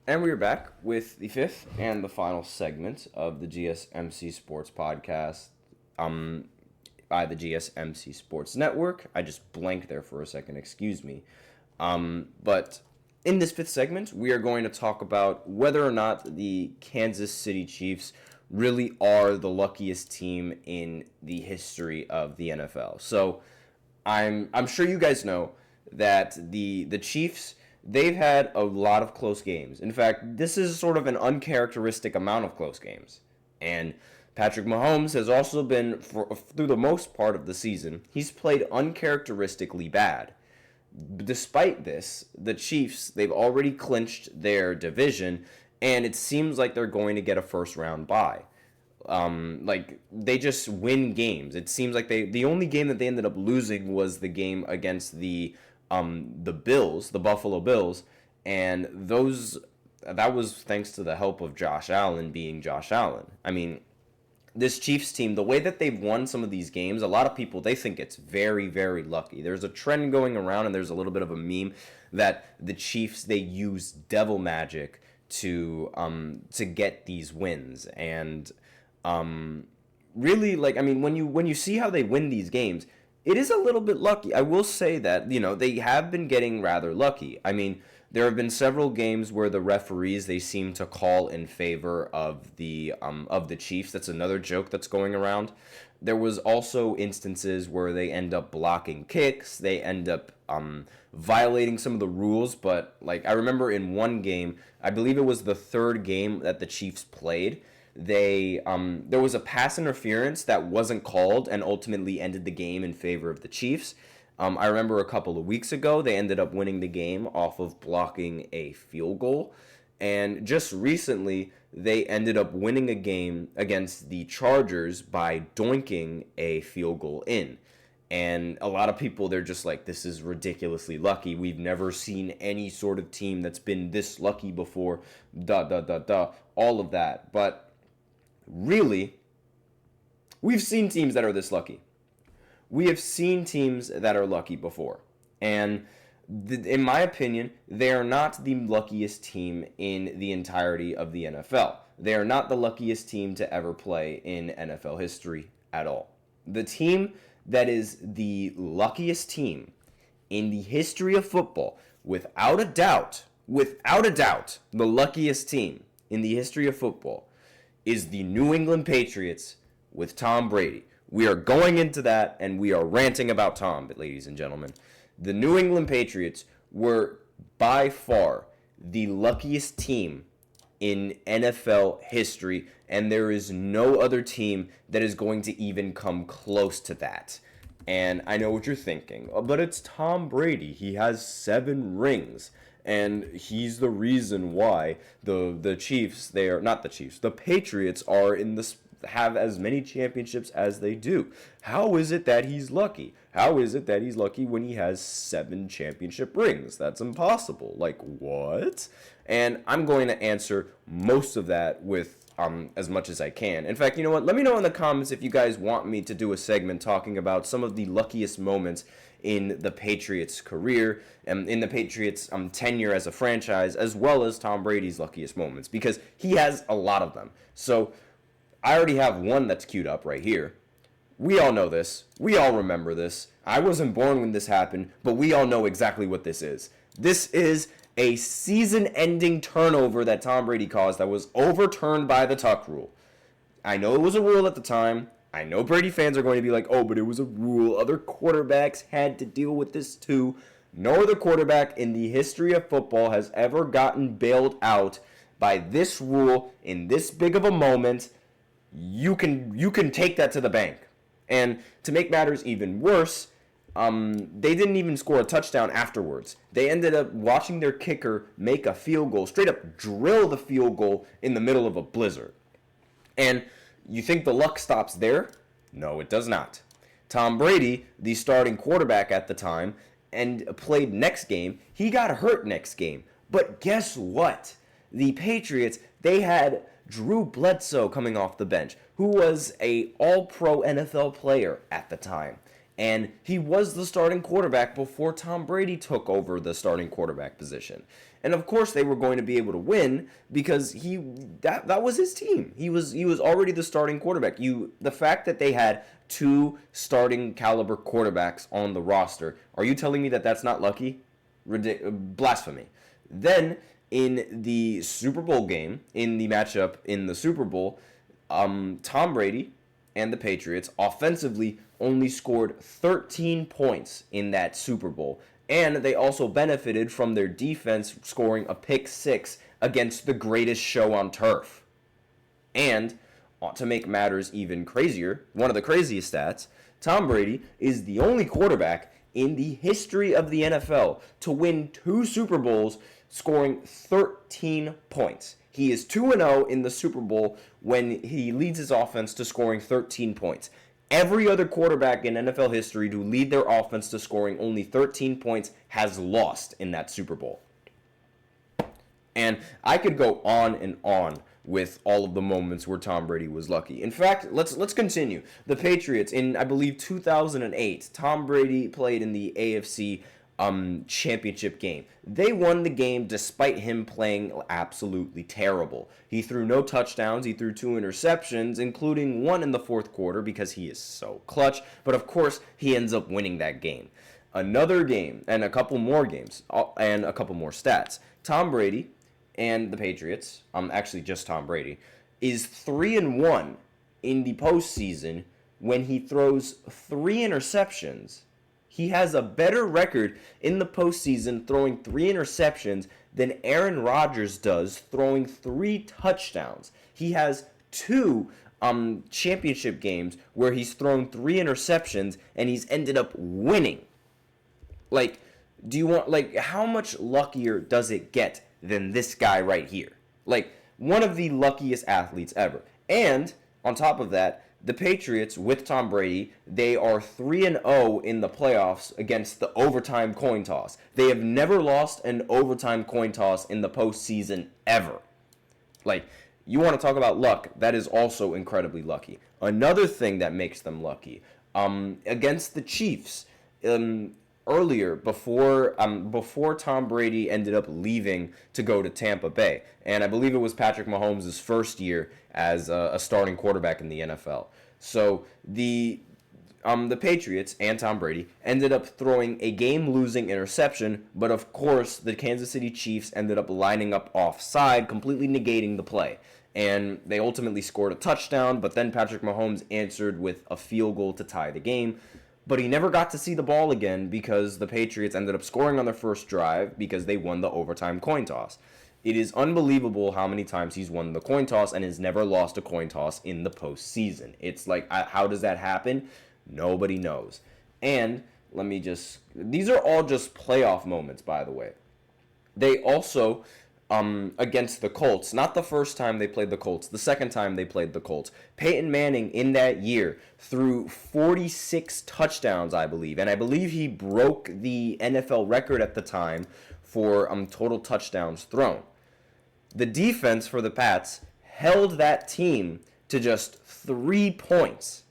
And we are back with the fifth and the final segment of the GSMC Sports Podcast um, by the GSMC Sports Network. I just blanked there for a second, excuse me. But in this fifth segment, we are going to talk about whether or not the Kansas City Chiefs really are the luckiest team in the history of the NFL. So I'm sure you guys know that the Chiefs, they've had a lot of close games. In fact, this is sort of an uncharacteristic amount of close games. And Patrick Mahomes has also been, through the most part of the season, he's played uncharacteristically bad. Despite this, the Chiefs, they've already clinched their division, and it seems like they're going to get a first round bye. Like they just win games. It seems like the only game that they ended up losing was the game against the Bills, the Buffalo Bills, and that was thanks to the help of Josh Allen being Josh Allen. I mean, this Chiefs team, the way that they've won some of these games, a lot of people, they think it's very, very lucky. There's a trend going around, and there's a little bit of a meme that the Chiefs, they use devil magic to get these wins. And really, like, I mean, when you see how they win these games, it is a little bit lucky. I will say that, they have been getting rather lucky. I mean, there have been several games where the referees, they seem to call in favor of the Chiefs. That's another joke that's going around. There was also instances where they end up blocking kicks. They end up violating some of the rules. But like I remember in one game, I believe it was the third game that the Chiefs played. There was a pass interference that wasn't called and ultimately ended the game in favor of the Chiefs. I remember a couple of weeks ago, they ended up winning the game off of blocking a field goal. And just recently, they ended up winning a game against the Chargers by doinking a field goal in. And a lot of people, they're just like, this is ridiculously lucky. We've never seen any sort of team that's been this lucky before, all of that. But really, we've seen teams that are this lucky. We have seen teams that are lucky before. And in my opinion, they are not the luckiest team in the entirety of the NFL. They are not the luckiest team to ever play in NFL history at all. The team that is the luckiest team in the history of football, without a doubt, the luckiest team in the history of football is the New England Patriots with Tom Brady. We are going into that, and we are ranting about Tom, ladies and gentlemen. The New England Patriots were by far the luckiest team in NFL history, and there is no other team that is going to even come close to that. And I know what you're thinking, but it's Tom Brady. He has 7 rings. And he's the reason why the Chiefs, they are not the Chiefs, the Patriots are in this, have as many championships as they do. How is it that he's lucky? How is it that he's lucky when he has 7 championship rings? That's impossible. Like, what? And I'm going to answer most of that with as much as I can. In fact, you know what? Let me know in the comments if you guys want me to do a segment talking about some of the luckiest moments in the Patriots' career and in the Patriots' tenure as a franchise, as well as Tom Brady's luckiest moments, because he has a lot of them. So I already have one that's queued up right here. We all know this. We all remember this. I wasn't born when this happened, but we all know exactly what this is. This is a season-ending turnover that Tom Brady caused that was overturned by the Tuck rule. I know it was a rule at the time. I know Brady fans are going to be like, oh, but it was a rule. Other quarterbacks had to deal with this too. No other quarterback in the history of football has ever gotten bailed out by this rule in this big of a moment. You can take that to the bank. And to make matters even worse, they didn't even score a touchdown afterwards. They ended up watching their kicker make a field goal, straight up drill the field goal in the middle of a blizzard. And you think the luck stops there? No, it does not. Tom Brady, the starting quarterback at the time, and played next game. He got hurt next game. But guess what? The Patriots, they had Drew Bledsoe coming off the bench, who was a all-pro NFL player at the time. And he was the starting quarterback before Tom Brady took over the starting quarterback position. And of course they were going to be able to win because that was his team. He was already the starting quarterback. The fact that they had two starting caliber quarterbacks on the roster, are you telling me that that's not lucky? Blasphemy. Then in the Super Bowl game, in the matchup in the Super Bowl, Tom Brady and the Patriots offensively only scored 13 points in that Super Bowl. And they also benefited from their defense scoring a pick six against the greatest show on turf. And to make matters even crazier, one of the craziest stats, Tom Brady is the only quarterback in the history of the NFL to win 2 Super Bowls scoring 13 points. He is 2-0 in the Super Bowl when he leads his offense to scoring 13 points. Every other quarterback in NFL history to lead their offense to scoring only 13 points has lost in that Super Bowl. And I could go on and on with all of the moments where Tom Brady was lucky. In fact, let's continue. The Patriots in, I believe, 2008, Tom Brady played in the AFC championship game. They won the game despite him playing absolutely terrible. He threw no touchdowns. He threw 2 interceptions, including one in the fourth quarter because he is so clutch. But of course, he ends up winning that game. Another game and a couple more games and a couple more stats. Tom Brady and the Patriots, actually just Tom Brady, is 3-1 in the postseason when he throws 3 interceptions. He has a better record in the postseason throwing 3 interceptions than Aaron Rodgers does throwing 3 touchdowns. He has 2 championship games where he's thrown 3 interceptions and he's ended up winning. Like, how much luckier does it get than this guy right here? Like, one of the luckiest athletes ever. And on top of that, the Patriots, with Tom Brady, they are 3-0 in the playoffs against the overtime coin toss. They have never lost an overtime coin toss in the postseason ever. Like, you want to talk about luck, that is also incredibly lucky. Another thing that makes them lucky, against the Chiefs, earlier, before Tom Brady ended up leaving to go to Tampa Bay, and I believe it was Patrick Mahomes' first year as a starting quarterback in the NFL. So the Patriots and Tom Brady ended up throwing a game-losing interception, but of course the Kansas City Chiefs ended up lining up offside, completely negating the play. And they ultimately scored a touchdown, but then Patrick Mahomes answered with a field goal to tie the game. But he never got to see the ball again because the Patriots ended up scoring on their first drive because they won the overtime coin toss. It is unbelievable how many times he's won the coin toss and has never lost a coin toss in the postseason. It's like, how does that happen? Nobody knows. And these are all just playoff moments, by the way. They also, against the Colts, not the first time they played the Colts, the second time they played the Colts, Peyton Manning in that year threw 46 touchdowns, I believe. And I believe he broke the NFL record at the time for total touchdowns thrown. The defense for the Pats held that team to just 3 points.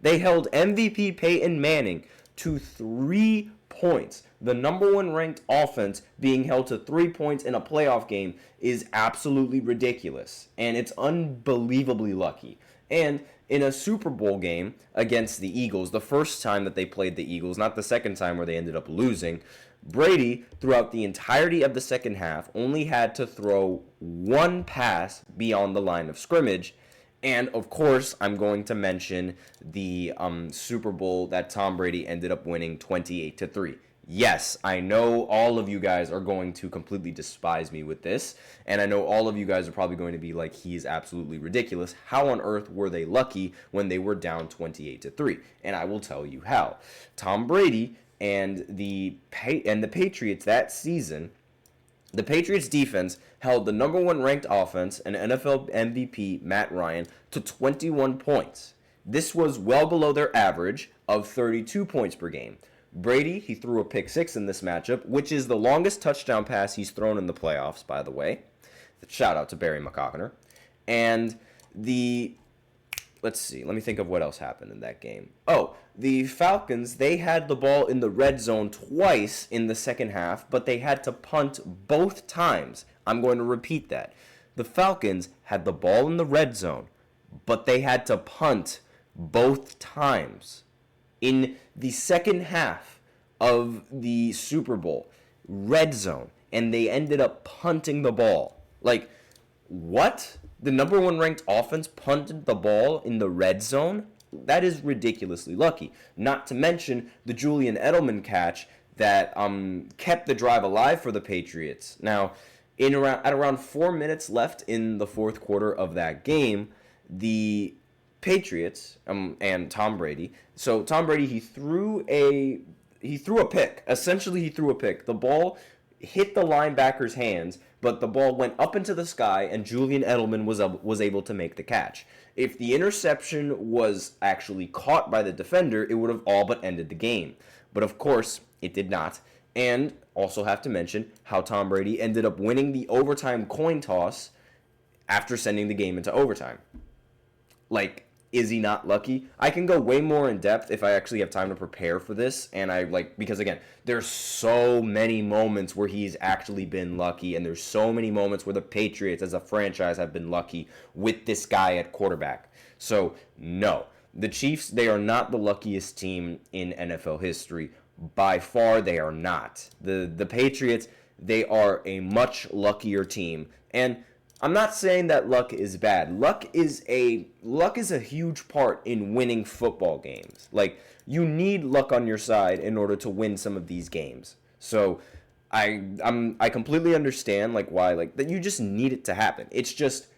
They held MVP Peyton Manning to 3 points. The number 1 ranked offense being held to 3 points in a playoff game is absolutely ridiculous. And it's unbelievably lucky. And in a Super Bowl game against the Eagles, the first time that they played the Eagles, not the second time where they ended up losing, Brady, throughout the entirety of the second half, only had to throw 1 pass beyond the line of scrimmage. And, of course, I'm going to mention the Super Bowl that Tom Brady ended up winning 28-3. Yes, I know all of you guys are going to completely despise me with this, and I know all of you guys are probably going to be like, he's absolutely ridiculous. How on earth were they lucky when they were down 28-3? And I will tell you how. Tom Brady and the Patriots that season, the Patriots defense held the number 1 ranked offense and NFL MVP Matt Ryan to 21 points. This was well below their average of 32 points per game. Brady, he threw a pick 6 in this matchup, which is the longest touchdown pass he's thrown in the playoffs, by the way. Shout out to Barryonhere. And the let's see. Let me think of what else happened in that game. Oh, the Falcons, they had the ball in the red zone twice in the second half, but they had to punt both times. I'm going to repeat that. The Falcons had the ball in the red zone, but they had to punt both times. In the second half of the Super Bowl, red zone, and they ended up punting the ball. Like, what? The number one ranked offense punted the ball in the red zone? That is ridiculously lucky. Not to mention the Julian Edelman catch that kept the drive alive for the Patriots. Now, at around 4 minutes left in the fourth quarter of that game, the Patriots and Tom Brady. So Tom Brady, he threw a pick. Essentially, he threw a pick. The ball hit the linebacker's hands, but the ball went up into the sky, and Julian Edelman was able to make the catch. If the interception was actually caught by the defender, it would have all but ended the game. But of course, it did not. And also have to mention how Tom Brady ended up winning the overtime coin toss after sending the game into overtime. Like, is he not lucky? I can go way more in depth if I actually have time to prepare for this. And because again, there's so many moments where he's actually been lucky. And there's so many moments where the Patriots as a franchise have been lucky with this guy at quarterback. So, no. The Chiefs, they are not the luckiest team in NFL history. By far, they are not. The Patriots, they are a much luckier team. And I'm not saying that luck is bad. Luck is a huge part in winning football games. Like, you need luck on your side in order to win some of these games. So I completely understand why that you just need it to happen. It's just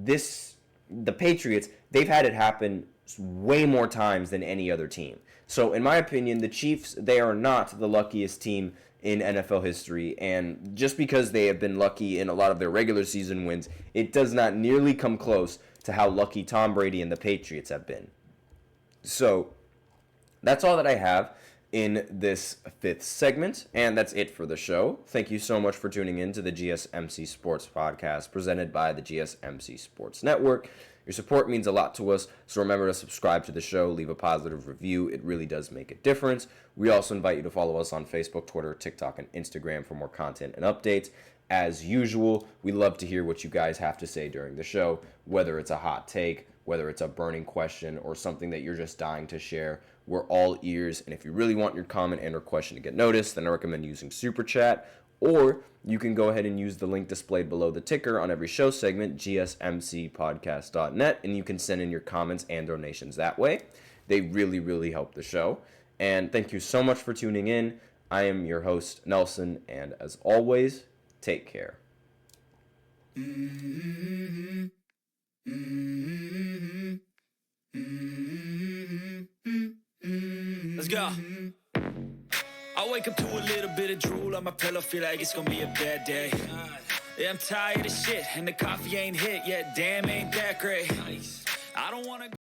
the Patriots, they've had it happen way more times than any other team. So in my opinion, the Chiefs, they are not the luckiest team in NFL history, and just because they have been lucky in a lot of their regular season wins, it does not nearly come close to how lucky Tom Brady and the Patriots have been. So that's all that I have in this fifth segment, and that's it for the show. Thank you so much for tuning in to the GSMC Sports Podcast presented by the GSMC Sports Network. Your support means a lot to us, so remember to subscribe to the show, leave a positive review. It really does make a difference. We also invite you to follow us on Facebook, Twitter, TikTok, and Instagram for more content and updates. As usual, we love to hear what you guys have to say during the show, whether it's a hot take, whether it's a burning question, or something that you're just dying to share. We're all ears, and if you really want your comment and or question to get noticed, then I recommend using Super Chat, or you can go ahead and use the link displayed below the ticker on every show segment, gsmcpodcast.net, and you can send in your comments and donations that way. They really, really help the show. And thank you so much for tuning in. I am your host, Nelson, and as always, take care. Let's go. I wake up to a little bit of drool on my pillow, feel like it's gonna be a bad day. Yeah, I'm tired of shit, and the coffee ain't hit yet, damn, ain't that great. I don't wanna